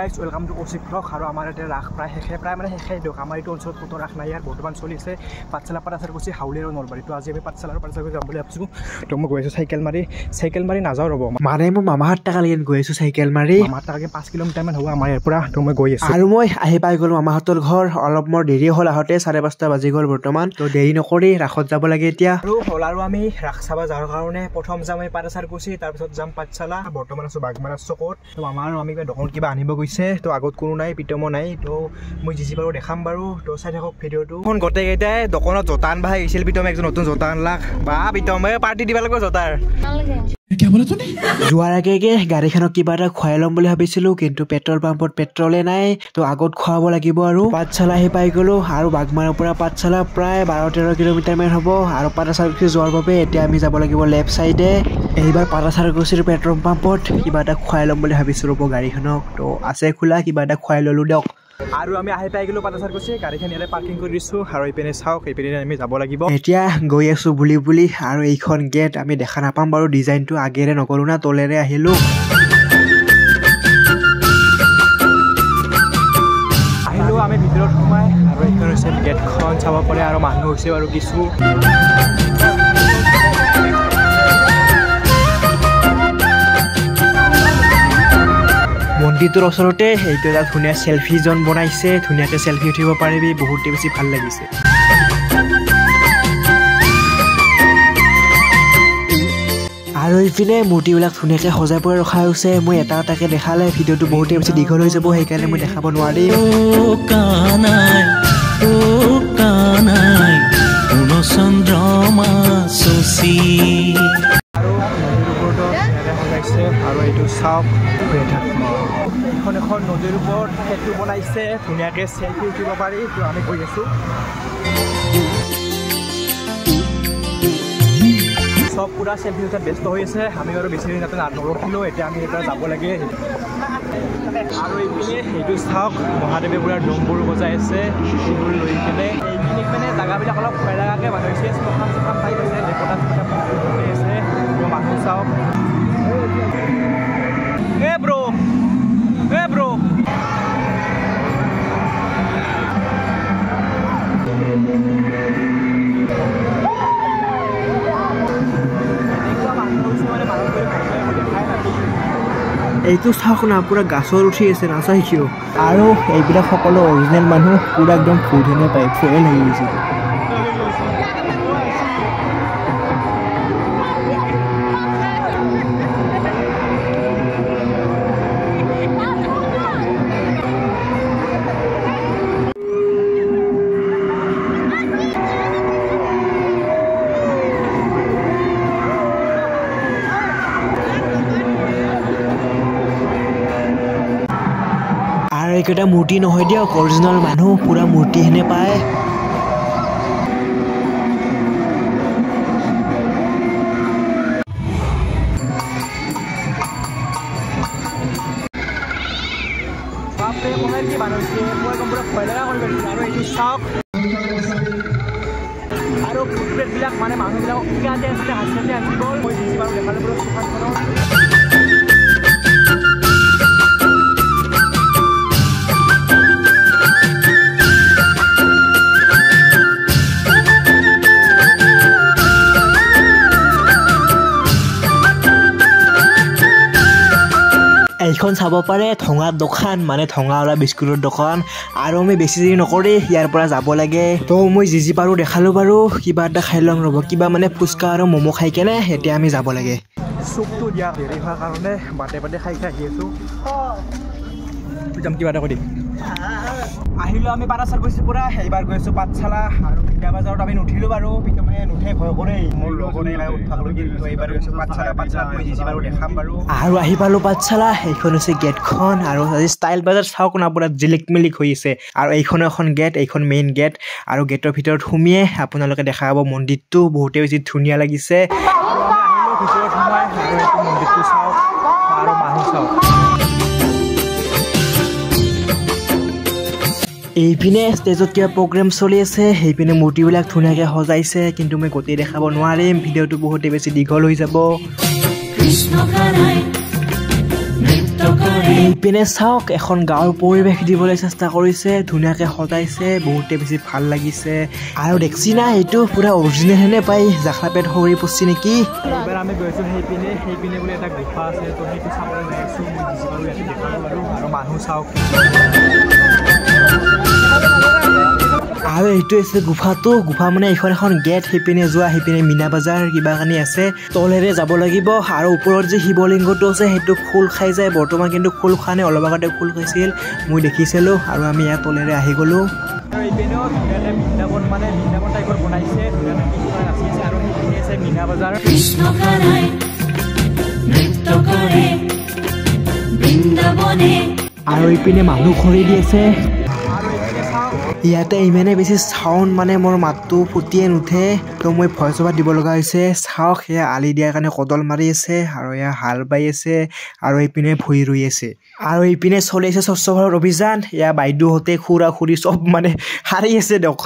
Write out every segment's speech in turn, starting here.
guys welcome to Kaushik blog আৰু আমাৰ এতিয়া ৰাস প্ৰায় শেষে দিয়ক আমাৰ এইটো অঞ্চলত ক'তো ৰাস নাই ইয়াৰ বৰ্তমান চলি আছে পাঠশালা পাঠাচাৰকুছি হাউলি আৰু নলবাৰী তো আজি আমি পাঠশালা আৰু পাঠাচাৰকুছি যাম বুলি ভাবিছোঁ তো মই গৈ আছোঁ চাইকেল মাৰি নাযাওঁ ৰ'ব মানে মই মামাহঁত টাকালৈকে গৈ আছোঁ চাইকেল মাৰি মামাহঁত টাকালৈকে 5 কিলোমিটাৰমান হ'ব আমাৰ ইয়াৰ পৰা তো মই গৈ আছোঁ আৰু মই আহি পাই গ'লোঁ মামাহঁতৰ ঘৰ অলপ মোৰ দেৰি হ'ল আহোঁতে 5:30 বাজি গ'ল বৰ্তমান তো দেৰি নকৰি ৰাসত যাব লাগে এতিয়া আৰু আমি ৰাস চাব যাৰ কাৰণে প্ৰথম যাম আমি পাঠাচাৰকুছি তাৰপিছত যাম পাঠশালা বৰ্তমান আছোঁ বাগমাৰা চকত তো আমাৰ আমি দোকানত কিবা আনিব গৈছে তো আগত কোনো নাই পিতমো নাই তো মই যি বাৰু দেখাম বাৰু তো চাই থাকক ভিডিঅ'টো ফোন গোটেইকেইটাই দোকানত জোতা আনবা আহিছিল পিতমে একজন নতুন জোতা আনলাক বা পিতমে পাৰ্টি দিব লাগিব জোতাৰ যোৱাৰ আগে গাড়ীখনক কিবা এটা খুৱাই ল'ম বুলি ভাবিছিলোঁ কিন্তু পেট্ৰল পাম্পত পেট্ৰলে নাই তো আগত খুৱাব লাগিব আৰু পাঠশালা আহি পাই গ'লোঁ আৰু বাগমাৰাৰ পৰা পাঠশালা প্ৰায় 12-13 কিলোমিটাৰমান হ'ব আৰু পাঠাচাৰকুছি যোৱাৰ বাবে এতিয়া আমি যাব লাগিব লেফ্ট চাইডে এইবাৰ পাঠাচাৰকুছিৰ পেট্ৰল পাম্পত কিবা এটা খুৱাই ল'ম বুলি ভাবিছোঁ ৰ'ব গাড়ীখনক তো আছে খোলা কিবা এটা খুৱাই ল'লোঁ দিয়ক আৰু আমি আহি পাই গ'লোঁ পাঠাচাৰকুছি গাড়ীখন ইয়াতে পাৰ্কিং কৰি দিছোঁ আৰু এইপিনে চাওক এইপিনে আমি যাব লাগিব এতিয়া গৈ আছোঁ বুলি আৰু এইখন গেট আমি দেখা নাপাম বাৰু ডিজাইনটো আগেৰে নগ'লোঁ না তলেৰে আহিলোঁ আমি ভিতৰত সোমাই আৰু এইখন হৈছে গেটখন চাব পাৰে আৰু মানুহ হৈছে আৰু কিছু মন্দিৰটোৰ ওচৰতে এইটো এটা ধুনীয়া চেলফি জোন বনাইছে ধুনীয়াকৈ চেলফি উঠিব পাৰিবি বহুতে বেছি ভাল লাগিছে আৰু এইপিনে মূৰ্তিবিলাক ধুনীয়াকৈ সজাই পৰাই ৰখা হৈছে মই এটা এটাকৈ দেখালে ভিডিঅ'টো বহুতে বেছি দীঘল হৈ যাব সেইকাৰণে মই দেখাব নোৱাৰিম আৰু এইটো চাওক এখন নদীৰ ওপৰত সেতু বনাইছে ধুনীয়াকৈ চেলফি উঠিব পাৰি তো আমি গৈ আছোঁ সব পুৰা চেলফি উঠাত ব্যস্ত হৈ আছে আমি আৰু বেছি দিন তাতে নৰখিলোঁ এতিয়া আমি এটা যাব লাগে আৰু এইপিনে সেইটো চাওক মহাদেৱে পুৰা ডম্বৰু বজাই আছে সেইবোৰ লৈ কিনে এইখিনিত মানে জেগাবিলাক অলপ ভয় লগাকৈ বনাইছে শ্মশান চশান ঠাইত আছে দেৱতা আছে মানুহ চাওক ব্ৰ এইটো চাওক না পুৰা গাছৰ উঠি আছে নাচাই কিয় আৰু এইবিলাক সকলো অৰিজিনেল মানুহ পুৰা একদম ফুলধুনীয়া পায় ফুৱে লাগি গৈছে এইকেইটা মূৰ্তি নহয় দিয়ক অৰিজিনেল মানুহ পুৰা মূৰ্তি হেনে পায় আৰু ফুটপ্ৰেটবিলাক মানে মানুহবিলাকক শিকাতে আছিলে হাততে আনি গ'ল মই যি বাৰু দেখালে বোলো চোফাখনত এইখন চাব পাৰে ঠঙাৰ দোকান মানে ঠঙাওলা বিস্কুটৰ দোকান আৰু আমি বেছি দেৰি নকৰি ইয়াৰ পৰা যাব লাগে তো মই যি পাৰোঁ দেখালোঁ বাৰু কিবা এটা খাই ল'ম ৰ'ব কিবা মানে ফুচকা আৰু ম'ম' খাই কেনে এতিয়া আমি যাব লাগে চুপটো দিয়া দেৰি হোৱাৰ কাৰণে বাটে খাই আহি আছোঁ যাম কিবা এটা কৰি আহিলোঁ আমি পাঠাচাৰকুছিৰ পৰা এইবাৰ গৈ আছোঁ পাঠশালা আৰু পিঠা বজাৰত আমি নুঠিলোঁ বাৰু পিতমে নুঠে ভয় কৰে মোৰ লগতে উঠাবলৈ কিন্তু এইবাৰ গৈছোঁ পাঠশালা মই যি বাৰু দেখাম বাৰু আৰু আহি পালোঁ পাঠশালা এইখন হৈছে গেটখন আৰু আজি ষ্টাইল বজাৰ চাওক না পুৰা জিলিক মিলিক হৈ আছে আৰু এইখন এখন গেট এইখন মেইন গেট আৰু গেটৰ ভিতৰত সোমিয়ে আপোনালোকে দেখা পাব মন্দিৰটো বহুতে বেছি ধুনীয়া লাগিছে ভিতৰত সোমাই মন্দিৰটো চাওক আৰু মানুহ চাওক এইপিনে ষ্টেজত কিবা প্ৰগ্ৰেম চলি আছে সেইপিনে মূৰ্তিবিলাক ধুনীয়াকৈ সজাইছে কিন্তু মই গোটেই দেখাব নোৱাৰিম ভিডিঅ'টো বহুতে বেছি দীঘল হৈ যাব কৃষ্ণ এইপিনে চাওক এখন গাঁৱৰ পৰিৱেশ দিবলৈ চেষ্টা কৰিছে ধুনীয়াকৈ সজাইছে বহুতে বেছি ভাল লাগিছে আৰু দেখছি না এইটো পুৰা অৰিজিনেল হেনে পাই জাখলাপেট সৰি পৰছি নেকি এবাৰ আমি গৈছোঁ সেইপিনে বোলে এটা গুফা আছে তো সেইটো চাবলৈ যাই আছোঁ মই বুজি পালোঁ ইয়াতে দেখালোঁ আৰু মানুহ চাওক আৰু এইটো হৈছে গুফা মানে এইখন এখন গেট সেইপিনে যোৱা সেইপিনে মীনা বজাৰ কিবা কানি আছে তলেৰে যাব লাগিব আৰু ওপৰত যে শিৱলিংগটো আছে সেইটো খোল খাই যায় বৰ্তমান কিন্তু খোল খোৱা নাই অলপ আগতে খোল খাইছিল মই দেখিছিলোঁ আৰু আমি ইয়াত তলেৰে আহি গ'লোঁ আৰু এইপিনেও ধুনীয়াকৈ বৃন্দাবন টাইপৰ বনাইছে ধুনীয়াকৈ কৃষ্ণ নাচি আছে আৰু সেইপিনে আছে মীনা বজাৰ আৰু এইপিনে মানুহ খৰি দি আছে ইয়াতে ইমানে বেছি চাউণ্ড মানে মোৰ মাতটো ফুটিয়ে নুঠে তো মই ভইচ অভাৰ দিব লগা হৈছে চাওক সেয়া আলি দিয়াৰ কাৰণে কদল মাৰি আছে আৰু এয়া হাল বাই আছে আৰু এইপিনে ভুই ৰুই আছে আৰু এইপিনে চলি আছে স্বচ্ছ ভাৰত অভিযান এয়া বাইদেউহঁতে খুৰা খুৰী চব মানে সাৰি আছে দিয়ক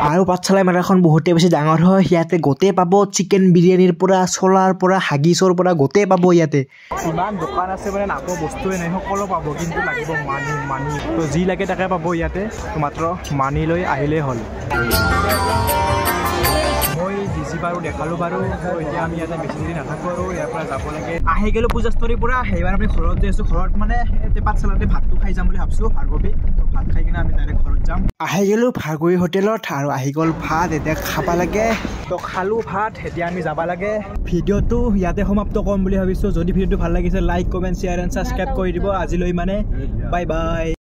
আৰু পাঠশালা মেলাখন বহুতে বেছি ডাঙৰ হয় ইয়াতে গোটেই পাব চিকেন বিৰিয়ানীৰ পৰা চলাৰ পৰা হাগিছৰ পৰা গোটেই পাব ইয়াতে ইমান দোকান আছে মানে নাপাব বস্তুৱে নাই সকলো পাব কিন্তু লাগিব মানি তো যি লাগে তাকে পাব ইয়াতে মাত্ৰ মানি লৈ আহিলেই হ'ল মই দিছি বাৰু দেখালোঁ বাৰু এতিয়া আমি ইয়াতে বেছি দেৰি নাথাকোঁ আৰু ইয়াৰ পৰা যাব লাগে আহি গ'লোঁ পূজাস্থলীৰ পৰা সেইবাৰ আমি ঘৰত গৈ আছোঁ ঘৰত মানে পাঠশালাতে ভাতটো খাই যাম বুলি ভাবিছোঁ ভাৰ্গৱী তো ভাত খাই কিনে আমি ডাইৰেক্ট ঘৰত যাম আহি গ'লোঁ ভাৰ্গৱী হোটেলত আৰু আহি গ'ল ভাত এতিয়া খাব লাগে তো খালোঁ ভাত এতিয়া আমি যাব লাগে ভিডিঅ'টো ইয়াতে সমাপ্ত কৰিম বুলি ভাবিছোঁ যদি ভিডিঅ'টো ভাল লাগিছে like comment share and subscribe কৰি দিব আজিলৈ মানে বাই বাই